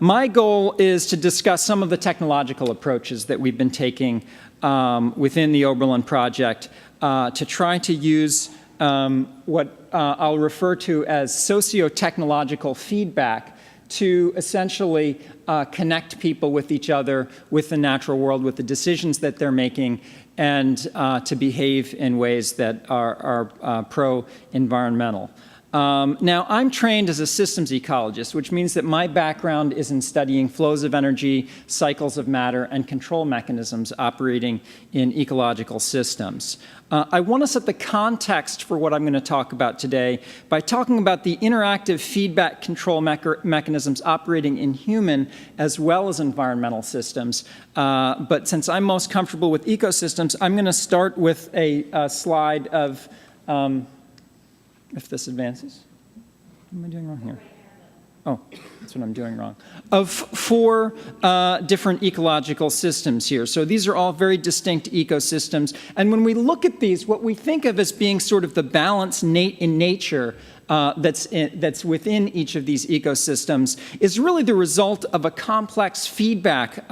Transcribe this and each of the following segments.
My goal is to discuss some of the technological approaches that we've been taking within the Oberlin Project to try to use what I'll refer to as socio-technological feedback to essentially connect people with each other, with the natural world, with the decisions that they're making, and to behave in ways that are pro-environmental. Now, I'm trained as a systems ecologist, which means that my background is in studying flows of energy, cycles of matter, and control mechanisms operating in ecological systems. I want to set the context for what I'm going to talk about today by talking about the interactive feedback control mechanisms operating in human as well as environmental systems. But since I'm most comfortable with ecosystems, I'm going to start with a slide of if this advances. What am I doing wrong here? Oh, that's what I'm doing wrong. Of 4 different ecological systems here. So these are all very distinct ecosystems. And when we look at these, what we think of as being sort of the balance in nature that's within each of these ecosystems is really the result of a complex feedback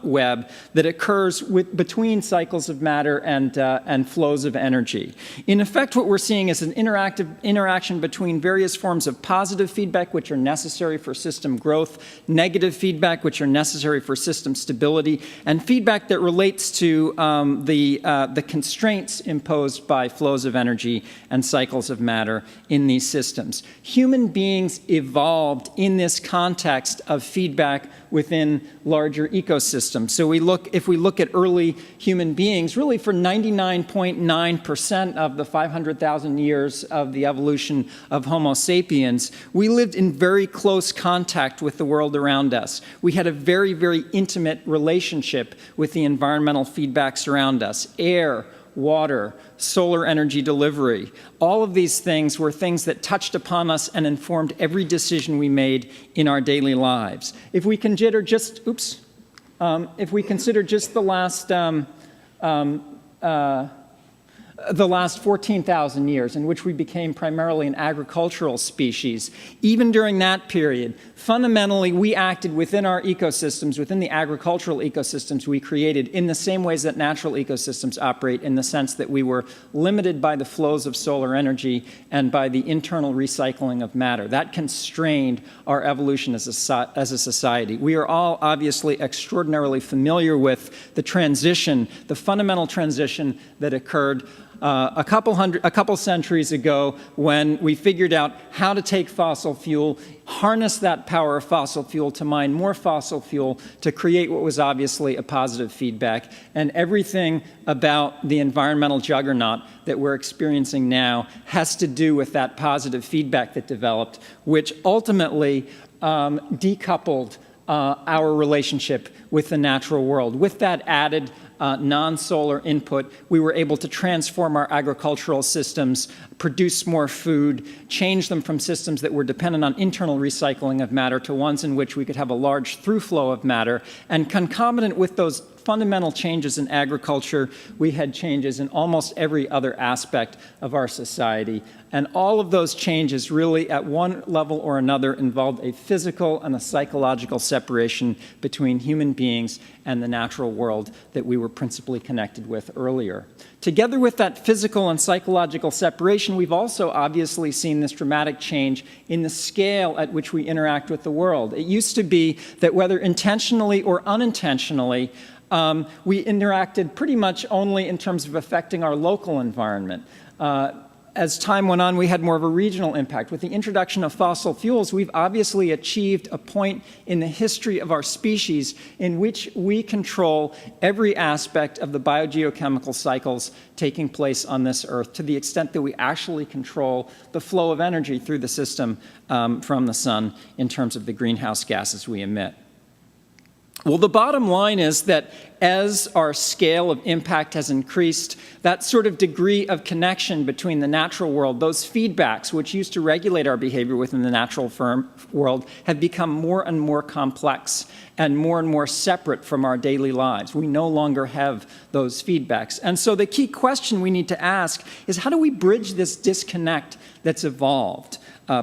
web that occurs between cycles of matter and flows of energy. In effect, what we're seeing is an interaction between various forms of positive feedback, which are necessary for system growth, negative feedback, which are necessary for system stability, and feedback that relates to the constraints imposed by flows of energy and cycles of matter in these systems. Human beings evolved in this context of feedback within larger ecosystems. So if we look at early human beings, really for 99.9% of the 500,000 years of the evolution of Homo sapiens, we lived in very close contact with the world around us. We had a very, very intimate relationship with the environmental feedbacks around us: air, water, solar energy delivery. All of these things were things that touched upon us and informed every decision we made in our daily lives. If we consider just, the last 14,000 years in which we became primarily an agricultural species, even during that period, fundamentally we acted within our ecosystems, within the agricultural ecosystems we created, in the same ways that natural ecosystems operate, in the sense that we were limited by the flows of solar energy and by the internal recycling of matter. That constrained our evolution as a society. We are all obviously extraordinarily familiar with the transition, the fundamental transition that occurred a couple centuries ago, when we figured out how to take fossil fuel, harness that power of fossil fuel to mine more fossil fuel to create what was obviously a positive feedback. And everything about the environmental juggernaut that we're experiencing now has to do with that positive feedback that developed, which ultimately decoupled our relationship with the natural world. With that added non-solar input, we were able to transform our agricultural systems, produce more food, change them from systems that were dependent on internal recycling of matter to ones in which we could have a large through flow of matter. And concomitant with those fundamental changes in agriculture, we had changes in almost every other aspect of our society. And all of those changes really, at one level or another, involved a physical and a psychological separation between human beings and the natural world that we were principally connected with earlier. Together with that physical and psychological separation, we've also obviously seen this dramatic change in the scale at which we interact with the world. It used to be that whether intentionally or unintentionally, we interacted pretty much only in terms of affecting our local environment. As time went on, we had more of a regional impact. With the introduction of fossil fuels, we've obviously achieved a point in the history of our species in which we control every aspect of the biogeochemical cycles taking place on this Earth, to the extent that we actually control the flow of energy through the system from the sun in terms of the greenhouse gases we emit. Well, the bottom line is that as our scale of impact has increased, that sort of degree of connection between the natural world, those feedbacks which used to regulate our behavior within the natural world, have become more and more complex and more separate from our daily lives. We no longer have those feedbacks. And so the key question we need to ask is, how do we bridge this disconnect that's evolved?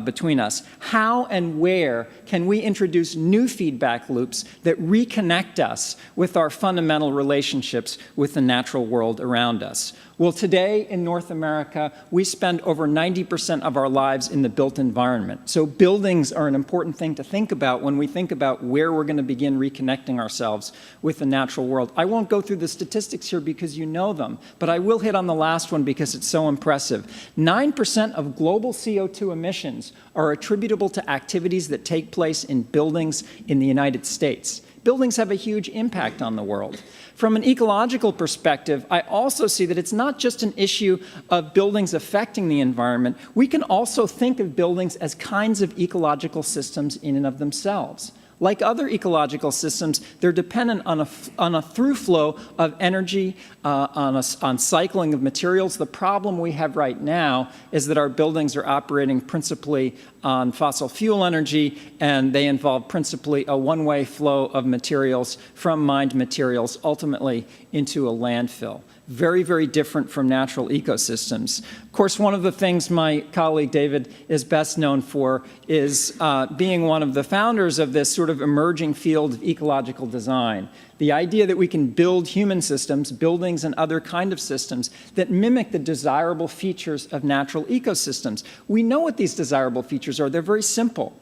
between us. How and where can we introduce new feedback loops that reconnect us with our fundamental relationships with the natural world around us? Well, today in North America, we spend over 90% of our lives in the built environment. So buildings are an important thing to think about when we think about where we're going to begin reconnecting ourselves with the natural world. I won't go through the statistics here because you know them, but I will hit on the last one because it's so impressive. 9% of global CO2 emissions are attributable to activities that take place in buildings in the United States. Buildings have a huge impact on the world. From an ecological perspective, I also see that it's not just an issue of buildings affecting the environment. We can also think of buildings as kinds of ecological systems in and of themselves. Like other ecological systems, they're dependent on a through flow of energy, on cycling of materials. The problem we have right now is that our buildings are operating principally on fossil fuel energy, and they involve principally a one-way flow of materials from mined materials ultimately into a landfill. Very, very different from natural ecosystems. Of course, one of the things my colleague David is best known for is being one of the founders of this sort of emerging field of ecological design. The idea that we can build human systems, buildings and other kind of systems that mimic the desirable features of natural ecosystems. We know what these desirable features are. They're very simple.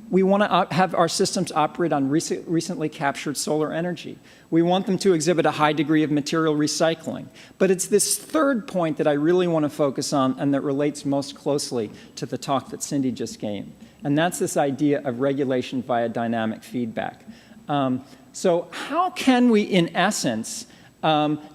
We want to have our systems operate on recently captured solar energy. We want them to exhibit a high degree of material recycling. But it's this third point that I really want to focus on and that relates most closely to the talk that Cindy just gave. And that's this idea of regulation via dynamic feedback. So how can we, in essence,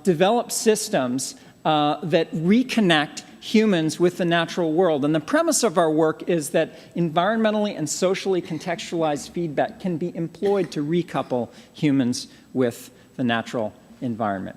develop systems that reconnect humans with the natural world? And the premise of our work is that environmentally and socially contextualized feedback can be employed to recouple humans with the natural environment.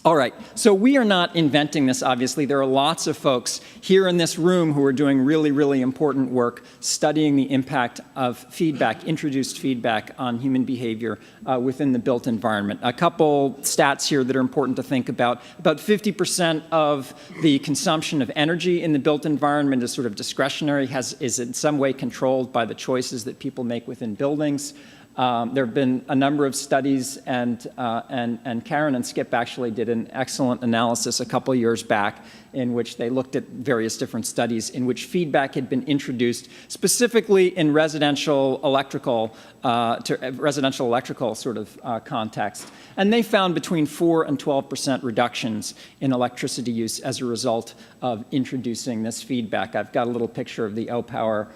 All right, so we are not inventing this, obviously. There are lots of folks here in this room who are doing really, really important work studying the impact of feedback, introduced feedback on human behavior within the built environment. A couple stats here that are important to think about. About 50% of the consumption of energy in the built environment is sort of discretionary, is in some way controlled by the choices that people make within buildings. There have been a number of studies, and Karen and Skip actually did an excellent analysis a couple years back in which they looked at various different studies in which feedback had been introduced specifically in residential electrical sort of context. And they found between 4 and 12% reductions in electricity use as a result of introducing this feedback. I've got a little picture of the O-Power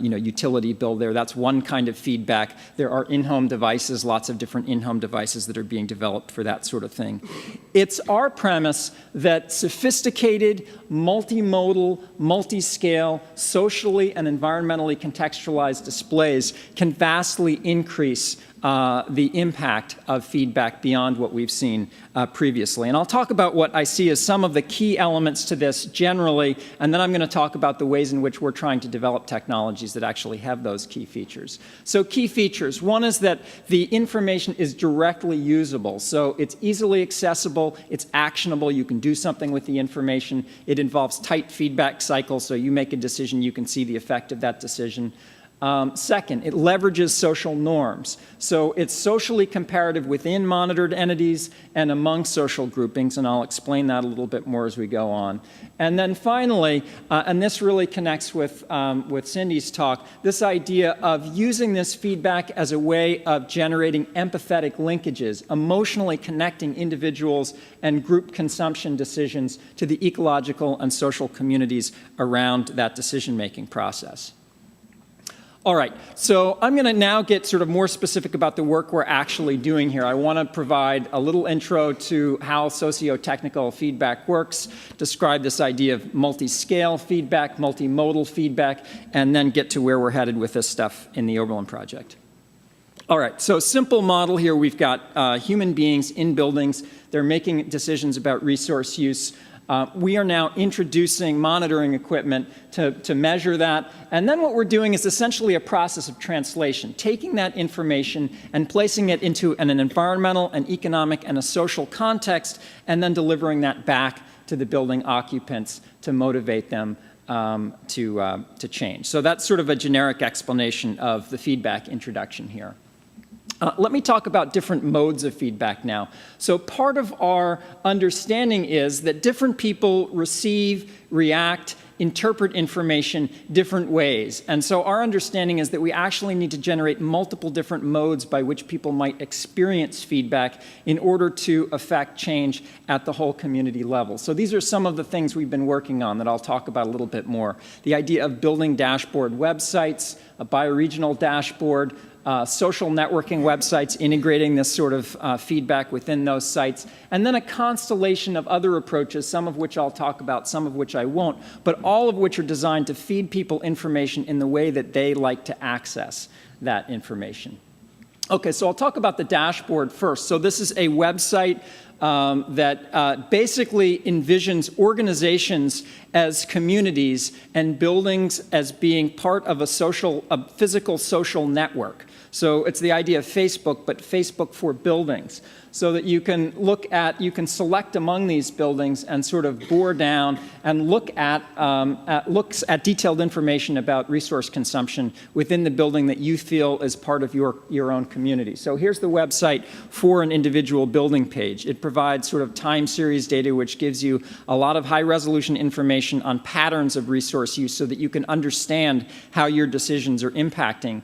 utility bill there. That's one kind of feedback. There are in-home devices, lots of different in-home devices that are being developed for that sort of thing. It's our premise that sophisticated, multimodal, multi-scale, socially and environmentally contextualized displays can vastly increase the impact of feedback beyond what we've seen previously. And I'll talk about what I see as some of the key elements to this generally, and then I'm going to talk about the ways in which we're trying to develop technologies that actually have those key features. So key features. One is that the information is directly usable. So it's easily accessible, it's actionable, you can do something with the information. It involves tight feedback cycles, so you make a decision, you can see the effect of that decision. Second, it leverages social norms. So it's socially comparative within monitored entities and among social groupings, and I'll explain that a little bit more as we go on. And then finally, and this really connects with Cindy's talk, this idea of using this feedback as a way of generating empathetic linkages, emotionally connecting individuals and group consumption decisions to the ecological and social communities around that decision-making process. All right, so I'm going to now get sort of more specific about the work we're actually doing here. I want to provide a little intro to how socio-technical feedback works, describe this idea of multi-scale feedback, multimodal feedback, and then get to where we're headed with this stuff in the Oberlin Project. All right, so simple model here. We've got human beings in buildings. They're making decisions about resource use. We are now introducing monitoring equipment to measure that. And then what we're doing is essentially a process of translation, taking that information and placing it into an environmental, an economic, and a social context, and then delivering that back to the building occupants to motivate them to change. So that's sort of a generic explanation of the feedback introduction here. Let me talk about different modes of feedback now. So part of our understanding is that different people receive, react, interpret information different ways. And so our understanding is that we actually need to generate multiple different modes by which people might experience feedback in order to affect change at the whole community level. So these are some of the things we've been working on that I'll talk about a little bit more. The idea of building dashboard websites, a bioregional dashboard, social networking websites, integrating this sort of feedback within those sites, and then a constellation of other approaches, some of which I'll talk about, some of which I won't, but all of which are designed to feed people information in the way that they like to access that information. Okay, so I'll talk about the dashboard first. So this is a website that basically envisions organizations as communities and buildings as being part of a physical social network. So it's the idea of Facebook, but Facebook for buildings, so that you can you can select among these buildings and sort of bore down and look at detailed information about resource consumption within the building that you feel is part of your own community. So here's the website for an individual building page. It provides sort of time series data, which gives you a lot of high resolution information on patterns of resource use so that you can understand how your decisions are impacting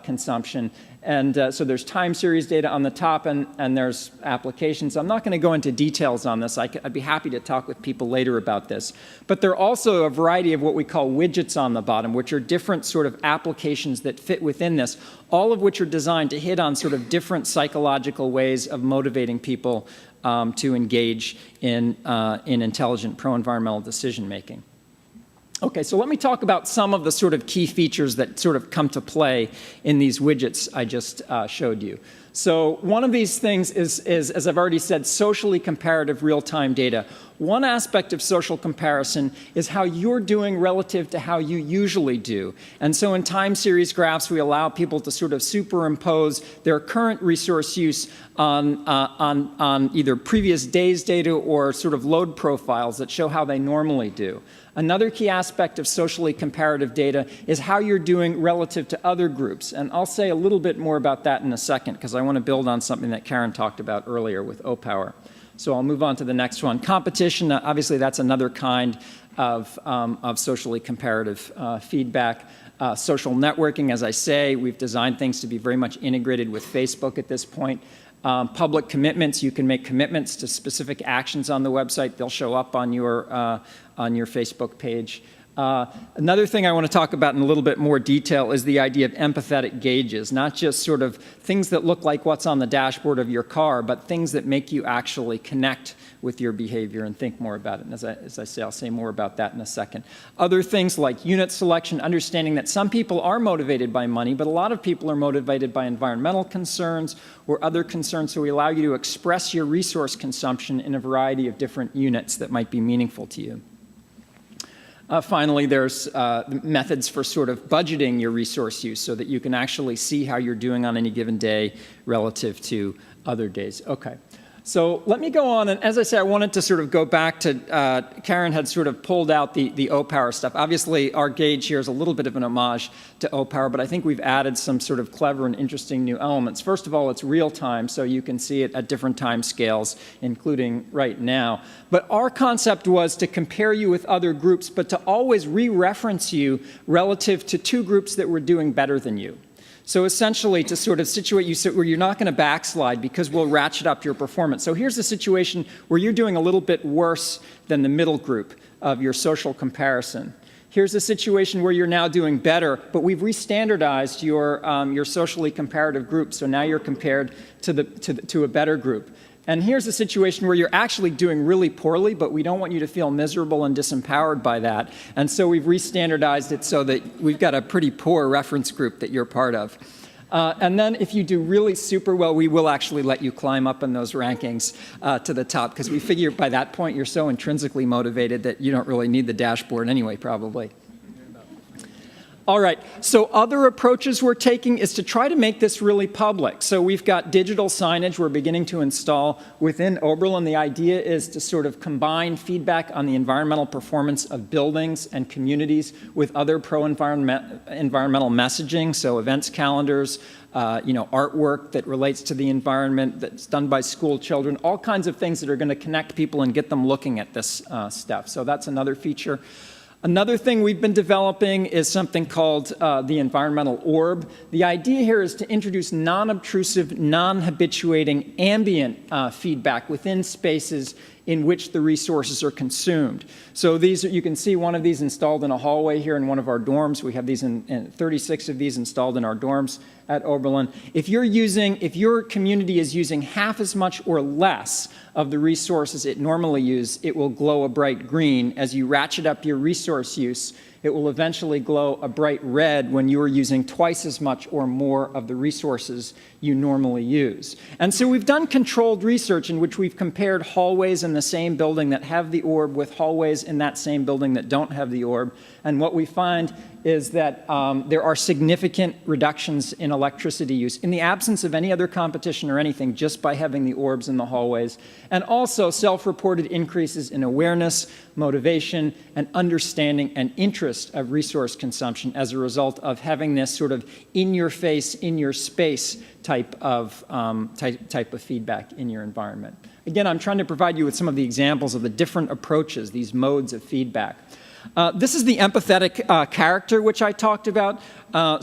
consumption. And so there's time series data on the top, and there's applications. I'm not going to go into details on this. I'd be happy to talk with people later about this. But there are also a variety of what we call widgets on the bottom, which are different sort of applications that fit within this, all of which are designed to hit on sort of different psychological ways of motivating people to engage in intelligent pro-environmental decision making. Okay, so let me talk about some of the sort of key features that sort of come to play in these widgets I just showed you. So one of these things is, as I've already said, socially comparative real-time data. One aspect of social comparison is how you're doing relative to how you usually do. And so in time series graphs, we allow people to sort of superimpose their current resource use on either previous days' data or sort of load profiles that show how they normally do. Another key aspect of socially comparative data is how you're doing relative to other groups. And I'll say a little bit more about that in a second, because I want to build on something that Karen talked about earlier with O-Power. So I'll move on to the next one. Competition, obviously that's another kind of socially comparative feedback. Social networking, as I say, we've designed things to be very much integrated with Facebook at this point. Public commitments, you can make commitments to specific actions on the website. They'll show up on your Facebook page. Another thing I want to talk about in a little bit more detail is the idea of empathetic gauges, not just sort of things that look like what's on the dashboard of your car, but things that make you actually connect with your behavior and think more about it. And as I say, I'll say more about that in a second. Other things like unit selection, understanding that some people are motivated by money, but a lot of people are motivated by environmental concerns or other concerns, so we allow you to express your resource consumption in a variety of different units that might be meaningful to you. Finally, there's methods for sort of budgeting your resource use so that you can actually see how you're doing on any given day relative to other days. Okay. So let me go on, and as I say, I wanted to sort of go back to, Karen had sort of pulled out the O-Power stuff. Obviously, our gauge here is a little bit of an homage to O-Power, but I think we've added some sort of clever and interesting new elements. First of all, it's real time, so you can see it at different time scales, including right now. But our concept was to compare you with other groups, but to always re-reference you relative to two groups that were doing better than you. So essentially to sort of situate you where you're not going to backslide because we'll ratchet up your performance. So here's a situation where you're doing a little bit worse than the middle group of your social comparison. Here's a situation where you're now doing better, but we've re-standardized your socially comparative group. So now you're compared to a better group. And here's a situation where you're actually doing really poorly, but we don't want you to feel miserable and disempowered by that. And so we've re-standardized it so that we've got a pretty poor reference group that you're part of. And then if you do really super well, we will actually let you climb up in those rankings to the top, because we figure by that point you're so intrinsically motivated that you don't really need the dashboard anyway, probably. All right, so other approaches we're taking is to try to make this really public. So we've got digital signage we're beginning to install within Oberlin. The idea is to sort of combine feedback on the environmental performance of buildings and communities with other pro-environmental messaging, so events calendars, artwork that relates to the environment that's done by school children, all kinds of things that are going to connect people and get them looking at this stuff. So that's another feature. Another thing we've been developing is something called the environmental orb. The idea here is to introduce non-obtrusive, non-habituating ambient feedback within spaces in which the resources are consumed. So these, you can see one of these installed in a hallway here in one of our dorms. We have these in 36 of these installed in our dorms at Oberlin. If your community is using half as much or less of the resources it normally uses, it will glow a bright green. As you ratchet up your resource use, it will eventually glow a bright red when you are using twice as much or more of the resources you normally use. And so we've done controlled research in which we've compared hallways in the same building that have the orb with hallways in that same building that don't have the orb. And what we find is that there are significant reductions in electricity use in the absence of any other competition or anything, just by having the orbs in the hallways. And also self-reported increases in awareness, motivation, and understanding and interest of resource consumption as a result of having this sort of in-your-face, in-your-space type of feedback in your environment. Again, I'm trying to provide you with some of the examples of the different approaches, these modes of feedback. This is the empathetic character which I talked about.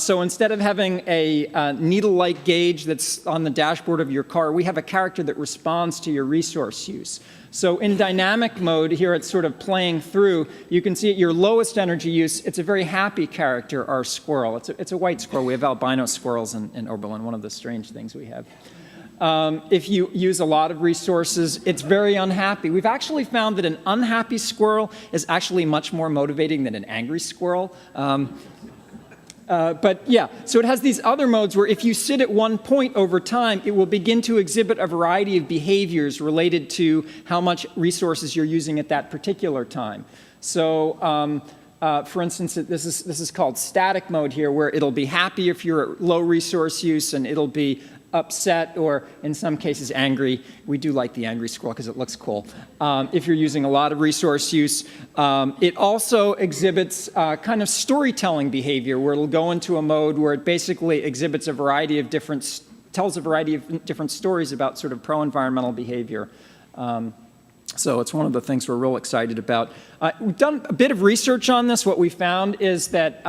So instead of having a needle-like gauge that's on the dashboard of your car, we have a character that responds to your resource use. So in dynamic mode, here it's sort of playing through. You can see at your lowest energy use, it's a very happy character, our squirrel. It's a white squirrel. We have albino squirrels in Oberlin, one of the strange things we have. If you use a lot of resources, it's very unhappy. We've actually found that an unhappy squirrel is actually much more motivating than an angry squirrel. But yeah, so it has these other modes where if you sit at one point over time, it will begin to exhibit a variety of behaviors related to how much resources you're using at that particular time. So for instance, this is called static mode here, where it'll be happy if you're at low resource use, and it'll be upset or in some cases angry. We do like the angry squirrel because it looks cool. If you're using a lot of resource use, it also exhibits kind of storytelling behavior, where it'll go into a mode where it basically exhibits a variety of different, tells a variety of different stories about sort of pro-environmental behavior. So it's one of the things we're real excited about. We've done a bit of research on this. What we found is that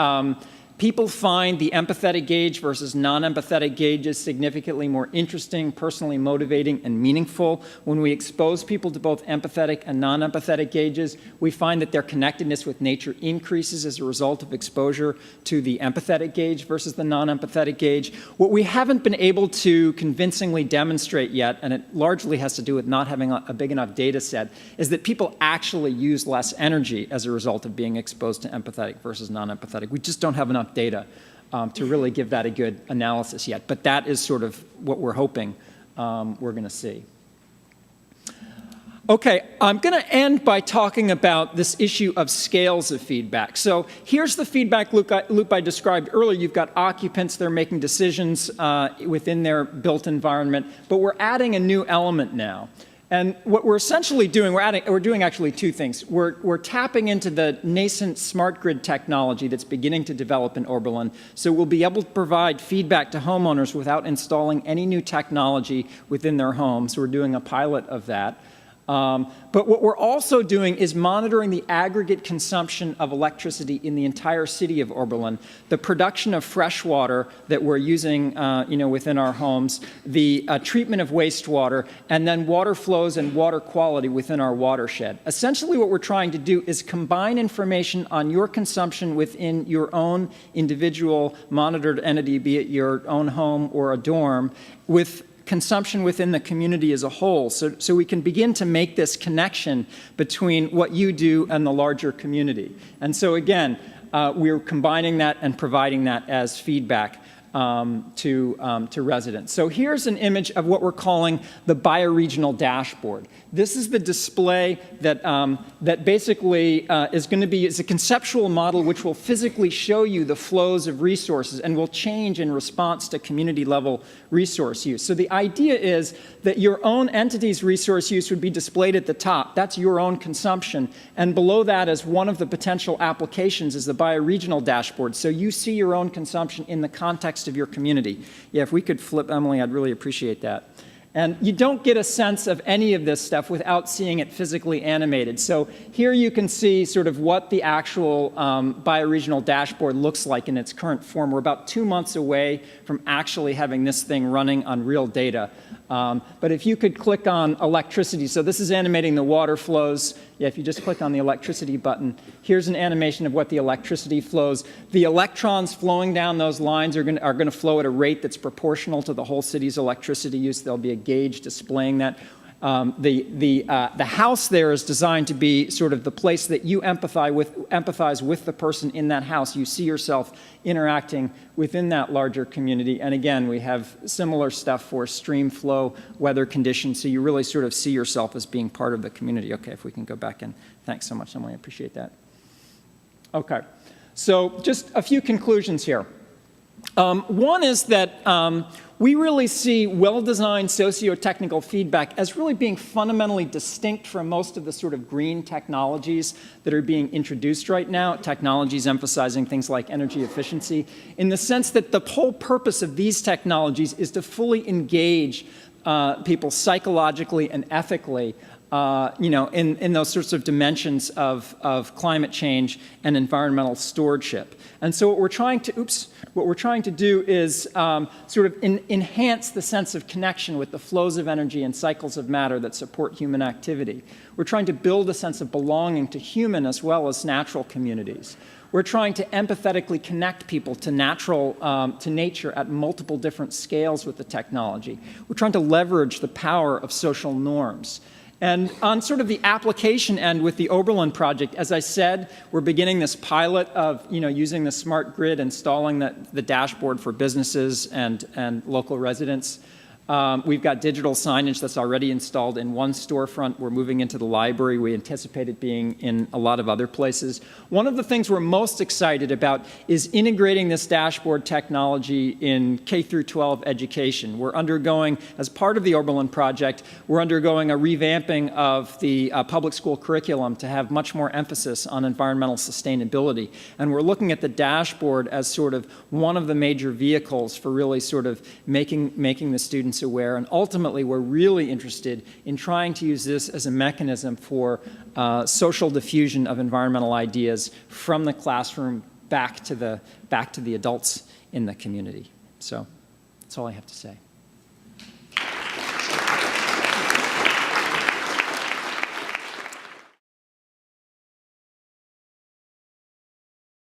people find the empathetic gauge versus non-empathetic gauges significantly more interesting, personally motivating, and meaningful. When we expose people to both empathetic and non-empathetic gauges, we find that their connectedness with nature increases as a result of exposure to the empathetic gauge versus the non-empathetic gauge. What we haven't been able to convincingly demonstrate yet, and it largely has to do with not having a big enough data set, is that people actually use less energy as a result of being exposed to empathetic versus non-empathetic. We just don't have enough data to really give that a good analysis yet. But that is sort of what we're hoping we're going to see. Okay, I'm going to end by talking about this issue of scales of feedback. So here's the feedback loop I described earlier. You've got occupants, they're making decisions within their built environment, but we're adding a new element now. And what we're essentially doing, we're doing actually two things. We're tapping into the nascent smart grid technology that's beginning to develop in Oberlin, so we'll be able to provide feedback to homeowners without installing any new technology within their homes. We're doing a pilot of that. But what we're also doing is monitoring the aggregate consumption of electricity in the entire city of Oberlin, the production of fresh water that we're using within our homes, the treatment of wastewater, and then water flows and water quality within our watershed. Essentially what we're trying to do is combine information on your consumption within your own individual monitored entity, be it your own home or a dorm, with consumption within the community as a whole, so we can begin to make this connection between what you do and the larger community. And so again, we're combining that and providing that as feedback. to residents. So here's an image of what we're calling the Bioregional Dashboard. This is the display that, that basically is going to be a conceptual model which will physically show you the flows of resources and will change in response to community level resource use. So the idea is that your own entity's resource use would be displayed at the top. That's your own consumption. And below that, as one of the potential applications, is the Bioregional Dashboard. So you see your own consumption in the context of your community. Yeah, if we could flip, Emily, I'd really appreciate that. And you don't get a sense of any of this stuff without seeing it physically animated. So here you can see sort of what the actual Bioregional Dashboard looks like in its current form. We're about 2 months away from actually having this thing running on real data. But if you could click on electricity, so this is animating the water flows. Yeah, if you just click on the electricity button, here's an animation of what the electricity flows. The electrons flowing down those lines are going to flow at a rate that's proportional to the whole city's electricity use. There'll be a gauge displaying that. The house there is designed to be sort of the place that you empathize with the person in that house. You see yourself interacting within that larger community. And again, we have similar stuff for stream flow, weather conditions, so you really sort of see yourself as being part of the community. Okay, if we can go back in. Thanks so much, Emily. I appreciate that. Okay, so just a few conclusions here. One is that we really see well-designed socio-technical feedback as really being fundamentally distinct from most of the sort of green technologies that are being introduced right now, technologies emphasizing things like energy efficiency, in the sense that the whole purpose of these technologies is to fully engage people psychologically and ethically in those sorts of dimensions of climate change and environmental stewardship. And so what we're trying to do is sort of enhance the sense of connection with the flows of energy and cycles of matter that support human activity. We're trying to build a sense of belonging to human as well as natural communities. We're trying to empathetically connect people to nature at multiple different scales with the technology. We're trying to leverage the power of social norms. And on sort of the application end with the Oberlin Project, as I said, we're beginning this pilot of using the smart grid, installing the dashboard for businesses and local residents. We've got digital signage that's already installed in one storefront. We're moving into the library. We anticipate it being in a lot of other places. One of the things we're most excited about is integrating this dashboard technology in K through 12 education. We're undergoing, as part of the Oberlin Project, we're undergoing a revamping of the public school curriculum to have much more emphasis on environmental sustainability. And we're looking at the dashboard as sort of one of the major vehicles for really sort of making the students aware, and ultimately we're really interested in trying to use this as a mechanism for social diffusion of environmental ideas from the classroom back to the adults in the community. So that's all I have to say.